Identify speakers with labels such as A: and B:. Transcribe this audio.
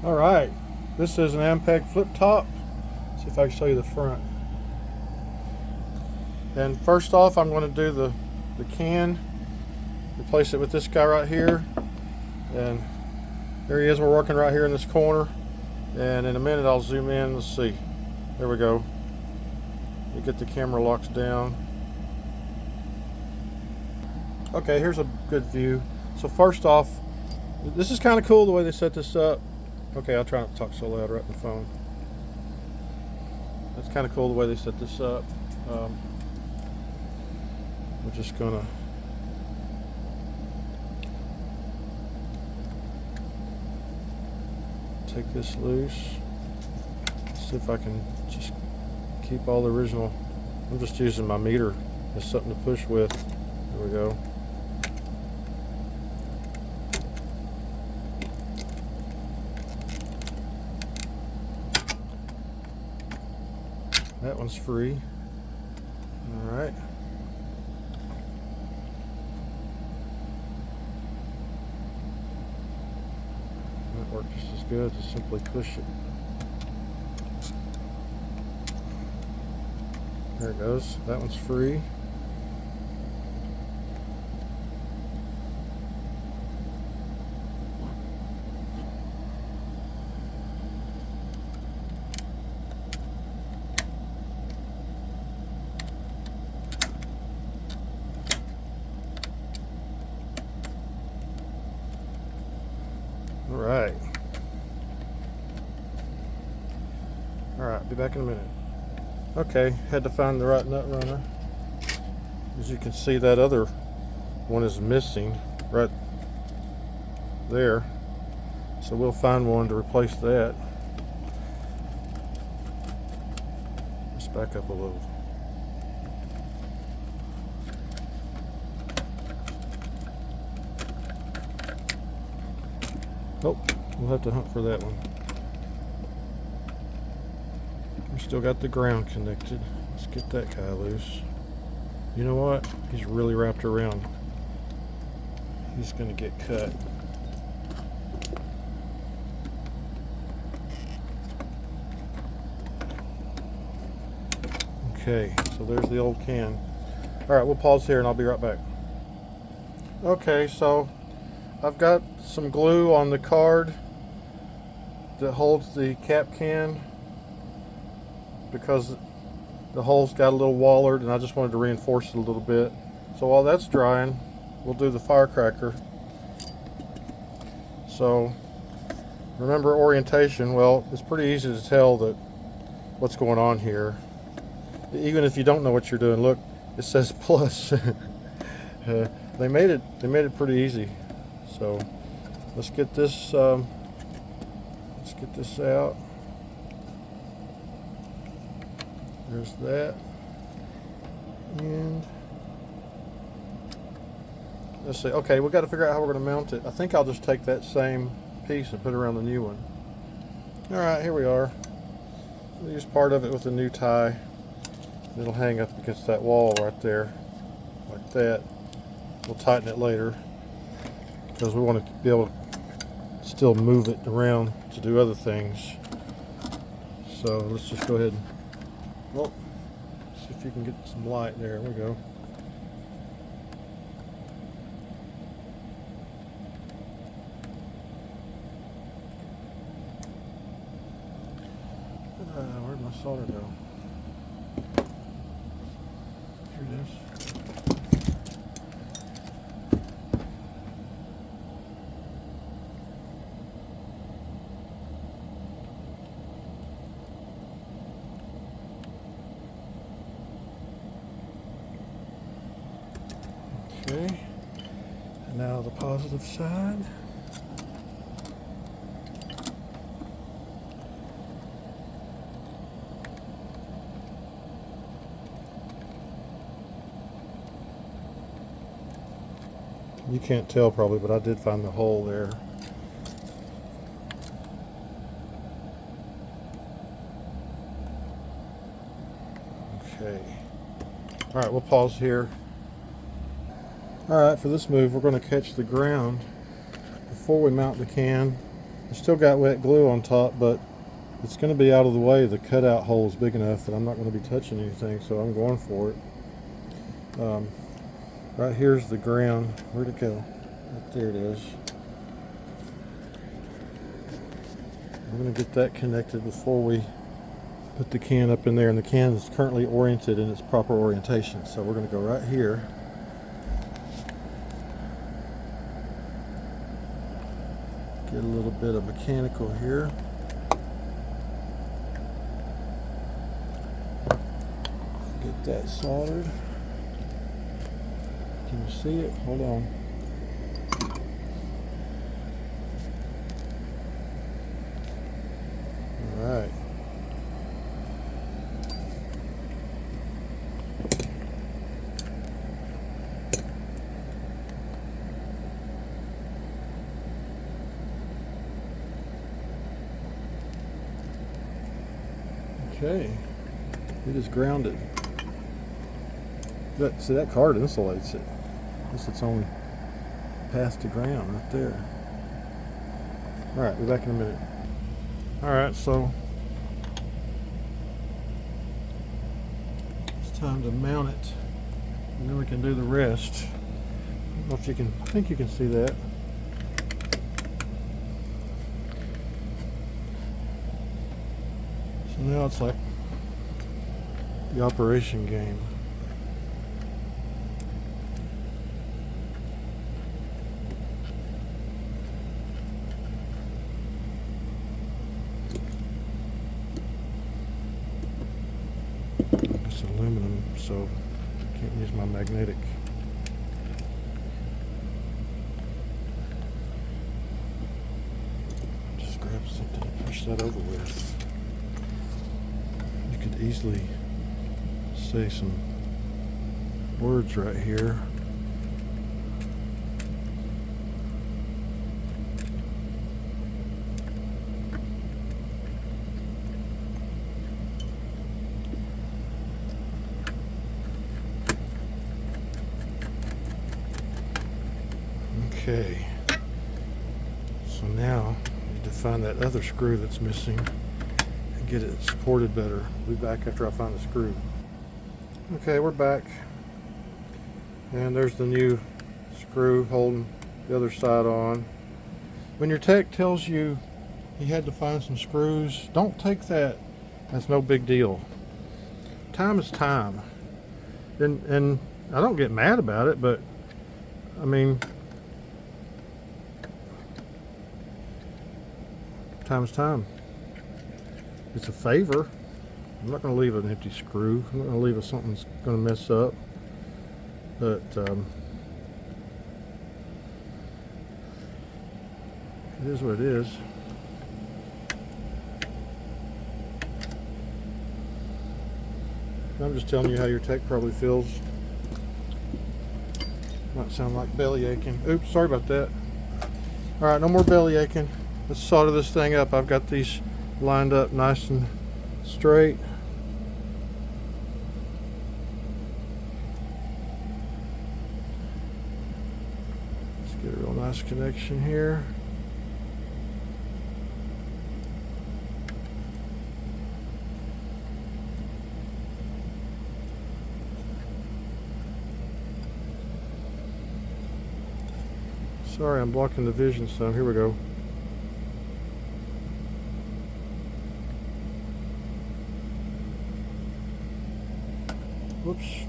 A: Alright, this is an ampeg flip top. See if I can show you the front. And first off, I'm going to do the can, replace it with this guy right here. And there he is, we're working right here in this corner. And in a minute I'll zoom in, let's see. There we go. You get the camera locked down. Okay, here's a good view. So first off, this is kind of cool the way they set this up. Okay, I'll try not to talk so loud right in the phone. That's kind of cool the way they set this up. We're just gonna take this loose. See if I can just keep all the original. I'm just using my meter as something to push with. There we go. That one's free. All right. That works just as good. Just simply push it. There it goes. That one's free. Alright, be back in a minute. Okay, had to find the right nut runner. As you can see, that other one is missing right there. So we'll find one to replace that. Let's back up a little. Oh, we'll have to hunt for that one. We still got the ground connected. Let's get that guy loose. You know what? He's really wrapped around. He's gonna get cut. Okay, so there's the old can. Alright, we'll pause here and I'll be right back. Okay, so I've got some glue on the card that holds the cap can because the hole's got a little wallered and I just wanted to reinforce it a little bit. So while that's drying, we'll do the firecracker. So remember orientation. Well, it's pretty easy to tell that what's going on here. Even if you don't know what you're doing, look, it says plus. They made it pretty easy. So let's get this out. There's that. And let's see. Okay, we've got to figure out how we're going to mount it. I think I'll just take that same piece and put it around the new one. Alright, here we are. We'll use part of it with a new tie. It'll hang up against that wall right there, like that. We'll tighten it later because we want to be able to still move it around to do other things. So let's just go ahead and, well, see if you can get some light there. There we go. Where'd my solder go? Here it is. Okay, and now the positive side. You can't tell probably, but I did find the hole there. Okay. All right, we'll pause here. All right, for this move, we're going to catch the ground before we mount the can. It's still got wet glue on top, but it's going to be out of the way. The cutout hole is big enough that I'm not going to be touching anything, so I'm going for it. Right here's the ground. Where'd it go? Right there it is. I'm going to get that connected before we put the can up in there, and the can is currently oriented in its proper orientation. So we're going to go right here. Get a little bit of mechanical here. Get that soldered. Can you see it? Hold on. All right. Okay, it is grounded. See, that card insulates it. Guess it's only past the ground right there. Alright, be back in a minute. Alright, so it's time to mount it, and then we can do the rest. I don't know if you can, I think you can see that. So now it's like the operation game. It's aluminum, so I can't use my magnetic. Just grab something and push that over with. You could easily say some words right here. Okay, so now I need to find that other screw that's missing and get it supported better. I'll be back after I find the screw. Okay, we're back, and there's the new screw holding the other side on. When your tech tells you he had to find some screws, don't take that. That's no big deal. Time is time, and I don't get mad about it, but I mean, time is time. It's a favor. I'm not going to leave an empty screw. I'm not going to leave something that's going to mess up. But it is what it is. I'm just telling you how your tech probably feels. Might sound like belly aching. Oops, sorry about that. All right, no more belly aching. Let's solder this thing up. I've got these lined up nice and straight. Let's get a real nice connection here. Sorry, I'm blocking the vision some. Here we go. Whoops.